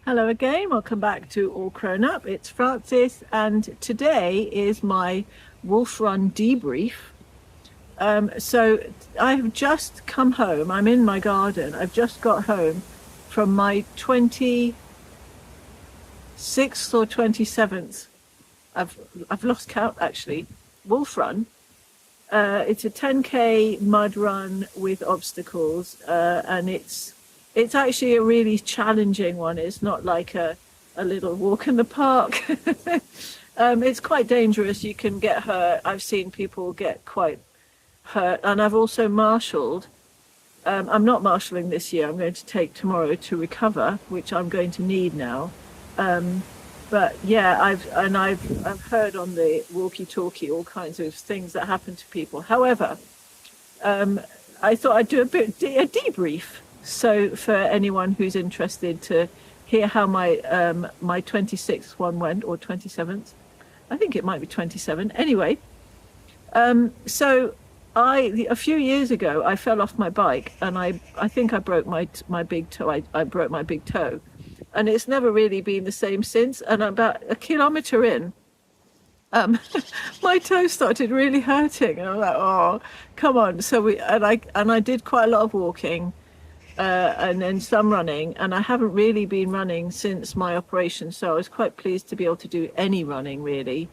Hello again, welcome back to All Crone Up. It's Francis, and today is my Wolfrun debrief. So I've just come home, I'm in my garden, I've just got home from my 26th or 27th, I've lost count actually, Wolfrun. It's a 10K mud run with obstacles, and it's actually a really challenging one. It's not like a little walk in the park. It's quite dangerous. You can get hurt. I've seen people get quite hurt, and I've also marshaled. I'm not marshalling this year. I'm going to take tomorrow to recover, which I'm going to need now. But yeah, I've heard on the walkie-talkie all kinds of things that happen to people. However, I thought I'd do a debrief. So for anyone who's interested to hear how my 26th one went, or 27th, I think it might be 27. Anyway, so a few years ago I fell off my bike, and I think I broke my big toe. I broke my big toe. And it's never really been the same since. And about a kilometre in, my toe started really hurting. And I'm like, oh, come on. So I did quite a lot of walking, and then some running. And I haven't really been running since my operation. So I was quite pleased to be able to do any running, really.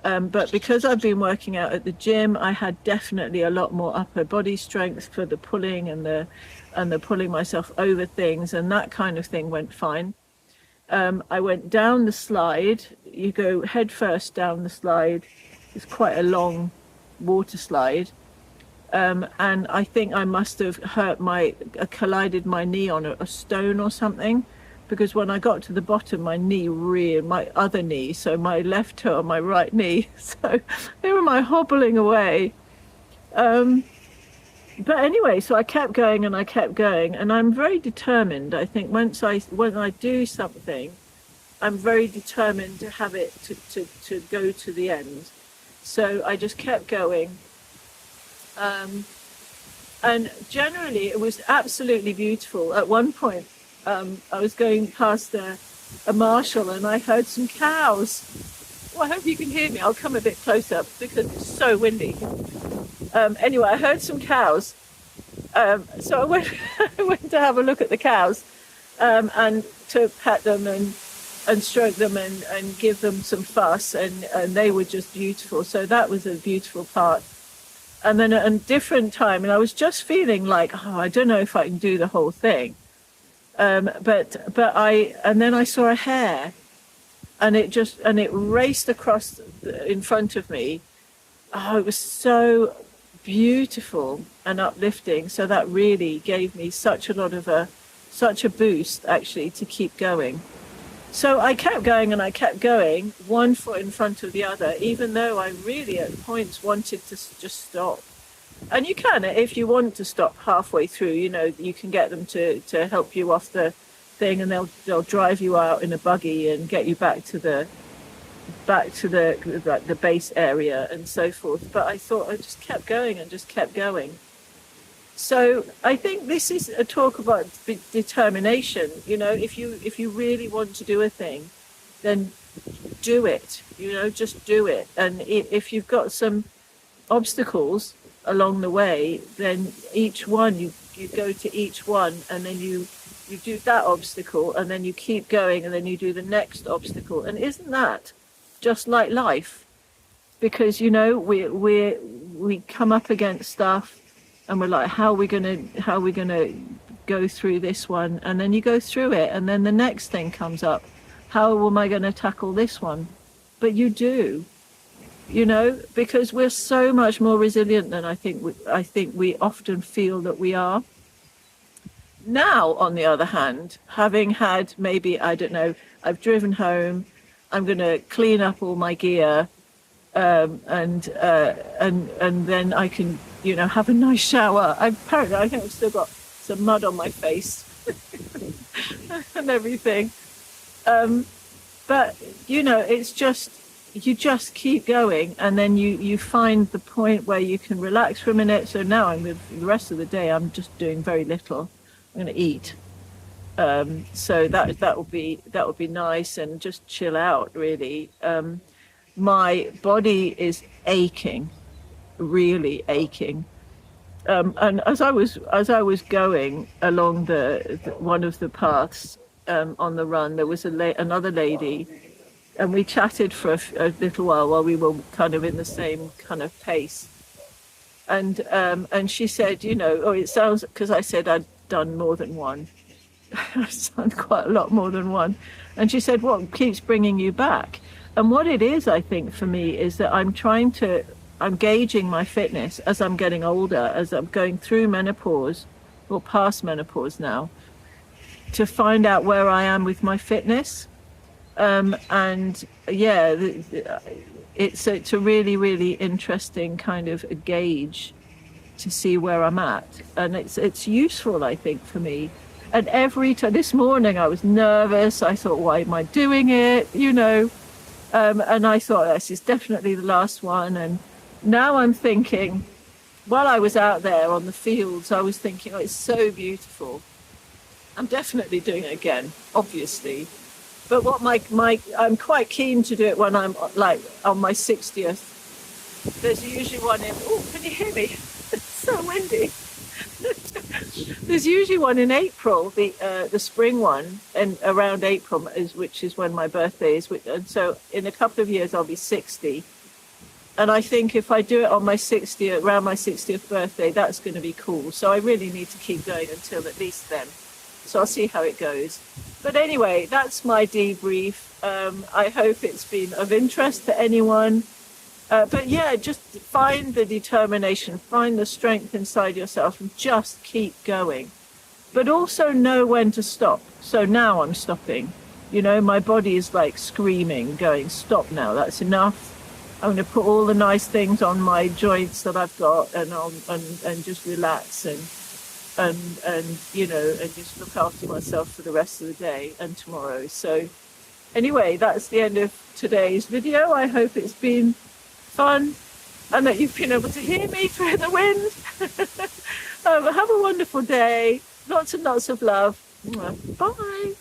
But because I've been working out at the gym, I had definitely a lot more upper body strength for the pulling and the pulling myself over things, and that kind of thing went fine. I went down the slide. You go head first down the slide. It's quite a long water slide. And I think I must have collided my knee on a stone or something, because when I got to the bottom, my other knee, so my left toe and my right knee, so they were hobbling away. But anyway, so I kept going and I kept going, and I'm very determined. I think when I do something, I'm very determined to have it to go to the end. So I just kept going. And generally it was absolutely beautiful. At one point, I was going past a marshal and I heard some cows. Well, I hope you can hear me. I'll come a bit closer because it's so windy. Anyway, I heard some cows. So I went, I went to have a look at the cows, and to pet them and stroke them and give them some fuss, and they were just beautiful. So that was a beautiful part. And then at a different time, and I was just feeling like, oh, I don't know if I can do the whole thing. And then I saw a hare, and it raced across in front of me. Oh, it was so beautiful and uplifting. So that really gave me such a boost actually to keep going. So I kept going and I kept going, one foot in front of the other, even though I really at points wanted to just stop. And you can, if you want to stop halfway through, you can get them to help you off the thing, and they'll drive you out in a buggy and get you back to the base area and so forth. But I thought I just kept going and just kept going. So I think this is a talk about determination. If you really want to do a thing, then do it. Just do it. And if you've got some obstacles along the way, then each one you go to each one, and then you do that obstacle, and then you keep going, and then you do the next obstacle. And isn't that just like life? Because we come up against stuff, and we're like, how are we gonna go through this one? And then you go through it, and then the next thing comes up. How am I going to tackle this one? But you do, because we're so much more resilient than I think we often feel that we are. Now, on the other hand, having had maybe, I don't know, I've driven home, I'm going to clean up all my gear, and then I can, have a nice shower. I think I've still got some mud on my face and everything. But it's just, you just keep going, and then you find the point where you can relax for a minute. So now the rest of the day, I'm just doing very little. I'm going to eat. So that would be nice, and just chill out really. My body is aching, really aching. And as I was going along the one of the paths on the run, there was another lady, and we chatted for a little while we were kind of in the same kind of pace. And she said, oh, it sounds, because I said I'd done more than one. I've done quite a lot more than one. And she said, what keeps bringing you back? And what it is, I think, for me, is that I'm gauging my fitness as I'm getting older, as I'm going through menopause, or past menopause now, to find out where I am with my fitness. And yeah, it's a really, really interesting kind of a gauge to see where I'm at. And it's useful, I think, for me. And every time, this morning I was nervous. I thought, why am I doing it? And I thought, this is definitely the last one. And now I'm thinking, while I was out there on the fields, I was thinking, oh, it's so beautiful. I'm definitely doing it again, obviously. But what I'm quite keen to do it when I'm like on my 60th. There's usually one can you hear me? It's so windy. There's usually one in April, the spring one, and around April which is when my birthday is. And so in a couple of years I'll be 60. And I think if I do it on around my 60th birthday, that's going to be cool. So I really need to keep going until at least then. So I'll see how it goes. But anyway, that's my debrief. I hope it's been of interest to anyone. But yeah, just find the determination, find the strength inside yourself, and just keep going. But also know when to stop. So now I'm stopping. My body is like screaming, going, stop now, that's enough. I'm going to put all the nice things on my joints that I've got, and just relax and just look after myself for the rest of the day and tomorrow. So anyway, that's the end of today's video. I hope it's been fun and that you've been able to hear me through the wind. Have a wonderful day. Lots and lots of love. Bye.